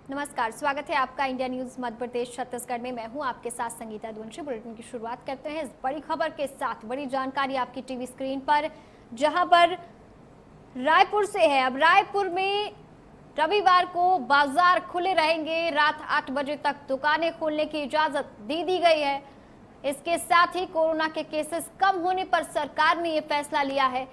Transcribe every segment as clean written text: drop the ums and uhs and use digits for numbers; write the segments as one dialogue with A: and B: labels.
A: नमस्कार, स्वागत है आपका इंडिया न्यूज मध्य प्रदेश छत्तीसगढ़ में। मैं हूं आपके साथ संगीता दुंशी। बुलेटिन की शुरुआत करते हैं इस बड़ी खबर के साथ। बड़ी जानकारी आपकी टीवी स्क्रीन पर, जहां पर रायपुर से है। अब रायपुर में रविवार को बाजार खुले रहेंगे, रात 8 बजे तक दुकानें खोलने की इजाजत दे दी गई है। इसके साथ ही कोरोना के केसेस कम होने पर सरकार ने यह फैसला लिया है।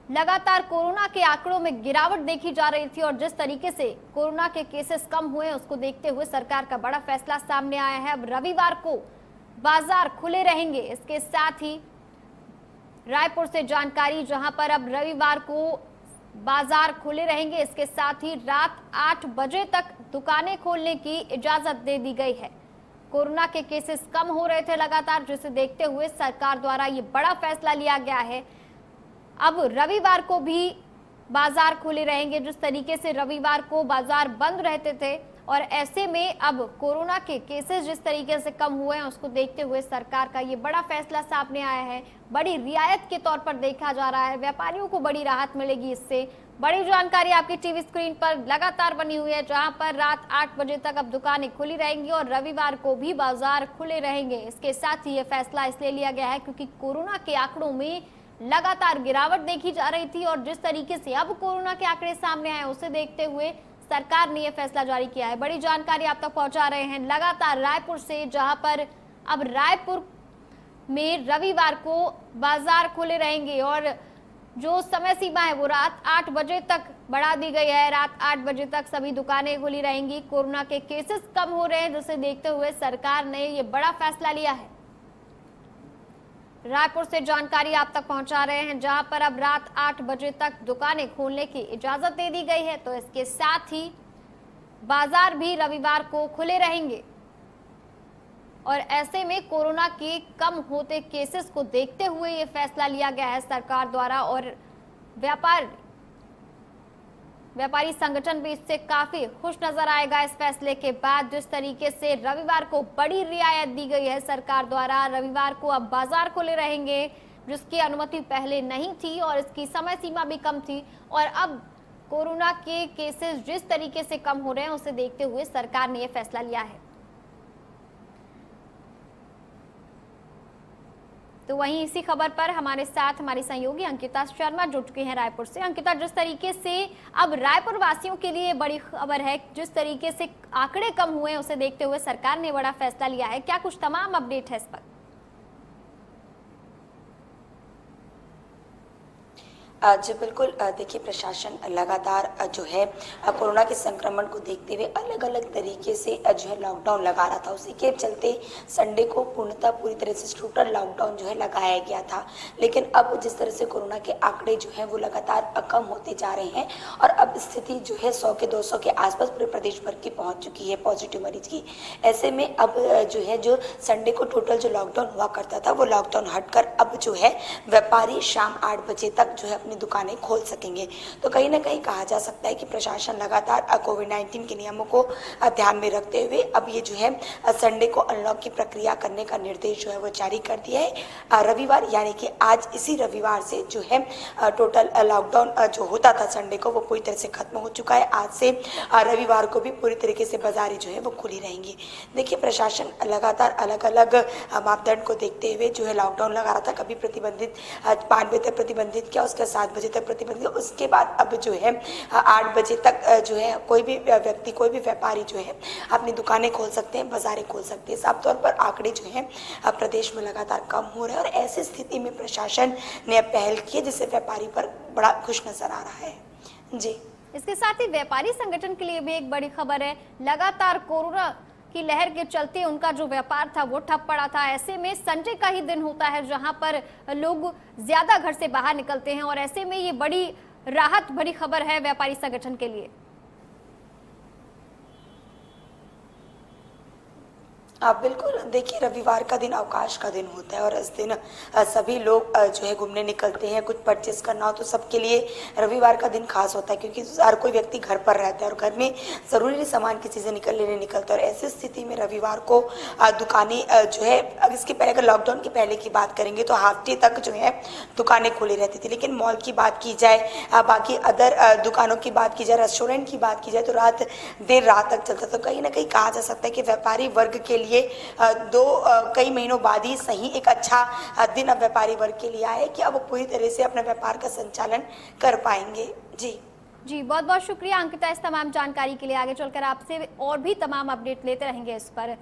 A: लगातार कोरोना के आंकड़ों में गिरावट देखी जा रही थी और जिस तरीके से कोरोना के केसेस कम हुए उसको देखते हुए सरकार का बड़ा फैसला सामने आया है। अब रविवार को बाजार खुले रहेंगे। इसके साथ ही रायपुर से जानकारी, जहां पर अब रविवार को बाजार खुले रहेंगे, इसके साथ ही रात 8 बजे तक दुकानें खोलने की इजाजत दे दी गई है। कोरोना के केसेस कम हो रहे थे लगातार, जिसे देखते हुए सरकार द्वारा ये बड़ा फैसला लिया गया है। अब रविवार को भी बाजार खुले रहेंगे। जिस तरीके से रविवार को बाजार बंद रहते थे और ऐसे में अब कोरोना के केसेस जिस तरीके से कम हुए हैं उसको देखते हुए सरकार का ये बड़ा फैसला सामने आया है। बड़ी रियायत के तौर पर देखा जा रहा है, व्यापारियों को बड़ी राहत मिलेगी इससे। बड़ी जानकारी आपकी टीवी स्क्रीन पर लगातार बनी हुई है, जहां पर रात 8 बजे तक अब दुकानें खुली रहेंगी और रविवार को भी बाजार खुले रहेंगे। इसके साथ ही ये फैसला इसलिए लिया गया है क्योंकि कोरोना के आंकड़ों में लगातार गिरावट देखी जा रही थी और जिस तरीके से अब कोरोना के आंकड़े सामने आए उसे देखते हुए सरकार ने यह फैसला जारी किया है। बड़ी जानकारी आप तक पहुंचा रहे हैं लगातार रायपुर से, जहां पर अब रायपुर में रविवार को बाजार खुले रहेंगे और जो समय सीमा है वो रात 8 बजे तक बढ़ा दी गई है। रात 8 बजे तक सभी दुकानें खुली रहेंगी। कोरोना के केसेस कम हो रहे हैं, जिसे देखते हुए सरकार ने ये बड़ा फैसला लिया है। रायपुर से जानकारी आप तक पहुंचा रहे हैं, जहां पर अब रात 8 बजे तक दुकानें खोलने की इजाजत दे दी गई है। तो इसके साथ ही बाजार भी रविवार को खुले रहेंगे और ऐसे में कोरोना के कम होते केसेस को देखते हुए ये फैसला लिया गया है सरकार द्वारा और व्यापारी संगठन भी इससे काफी खुश नजर आएगा। इस फैसले के बाद जिस तरीके से रविवार को बड़ी रियायत दी गई है सरकार द्वारा, रविवार को अब बाजार खुले रहेंगे, जिसकी अनुमति पहले नहीं थी और इसकी समय सीमा भी कम थी। और अब कोरोना के केसेस जिस तरीके से कम हो रहे हैं उसे देखते हुए सरकार ने यह फैसला लिया है। तो वहीं इसी खबर पर हमारे साथ हमारी सहयोगी अंकिता शर्मा जुड़ चुकी हैं रायपुर से। अंकिता, जिस तरीके से अब रायपुर वासियों के लिए बड़ी खबर है, जिस तरीके से आंकड़े कम हुए हैं उसे देखते हुए सरकार ने बड़ा फैसला लिया है, क्या कुछ तमाम अपडेट है इस पर?
B: जी बिल्कुल। देखिए, प्रशासन लगातार जो है कोरोना के संक्रमण को देखते हुए अलग अलग तरीके से जो है लॉकडाउन लगा रहा था। उसी के चलते संडे को पूर्णतः पूरी तरह से टोटल लॉकडाउन जो है लगाया गया था। लेकिन अब जिस तरह से कोरोना के आंकड़े जो हैं वो लगातार कम होते जा रहे हैं और अब स्थिति जो है 100 के 200 के आसपास पूरे प्रदेश भर की पहुंच चुकी है पॉजिटिव मरीज की। ऐसे में अब जो है जो संडे को टोटल जो लॉकडाउन हुआ करता था वो लॉकडाउन हटकर अब जो है व्यापारी शाम 8 बजे तक जो है अपनी दुकानें खोल सकेंगे। तो कहीं ना कहीं कहा जा सकता है कि प्रशासन लगातार कोविड-19 के नियमों को ध्यान में रखते हुए अब ये जो है संडे को अनलॉक की प्रक्रिया करने का निर्देश जो है वो जारी कर दिया है। रविवार यानी कि आज इसी रविवार से जो है टोटल लॉकडाउन जो होता था संडे को वो पूरी तरह से खत्म हो चुका है। आज से रविवार को भी पूरी तरीके से बाजारें जो है वो खुली रहेंगी। देखिए, प्रशासन लगातार अलग अलग मापदंड को देखते हुए जो है लॉकडाउन लगा रहा था। कभी प्रतिबंधित 5 बजे तक प्रतिबंधित किया, उसके 7 बजे तक प्रतिबंधित, उसके बाद अब जो है 8 बजे तक जो है कोई भी व्यक्ति, कोई भी व्यापारी जो है अपनी दुकानें खोल सकते हैं, बाजारें खोल सकते हैं। साफ तौर पर आंकड़े जो हैं प्रदेश में लगातार कम हो रहे हैं और ऐसी स्थिति में प्रशासन ने पहल की है जिससे व्यापारी पर बड़ा खुश नजर आ रहा है। जी,
A: इसके साथ ही व्यापारी संगठन के लिए भी एक बड़ी खबर है। लगातार कोरोना की लहर के चलते उनका जो व्यापार था वो ठप पड़ा था। ऐसे में संडे का ही दिन होता है जहां पर लोग ज्यादा घर से बाहर निकलते हैं और ऐसे में ये बड़ी राहत भरी खबर है व्यापारी संगठन के लिए।
B: बिल्कुल देखिए, रविवार का दिन अवकाश का दिन होता है और इस दिन सभी लोग जो है घूमने निकलते हैं। कुछ परचेस करना हो तो सबके लिए रविवार का दिन खास होता है, क्योंकि हर कोई व्यक्ति घर पर रहता है और घर में ज़रूरी सामान की चीज़ें लेने निकलता है। और ऐसी स्थिति में रविवार को दुकानें जो है, अब इसके पहले अगर लॉकडाउन के पहले की बात करेंगे तो हाफ डे तक जो है दुकानें खुली रहती थी। लेकिन मॉल की बात की जाए, बाकी अदर दुकानों की बात की जाए, रेस्टोरेंट की बात की जाए तो देर रात तक चलता। तो कहीं ना कहीं कहा जा सकता है कि व्यापारी वर्ग के लिए कई महीनों बाद ही सही एक अच्छा दिन अब व्यापारी वर्ग के लिए आए कि अब वो पूरी तरह से अपने व्यापार का संचालन कर पाएंगे।
A: जी, बहुत बहुत शुक्रिया अंकिता इस तमाम जानकारी के लिए। आगे चलकर आपसे और भी तमाम अपडेट लेते रहेंगे इस पर।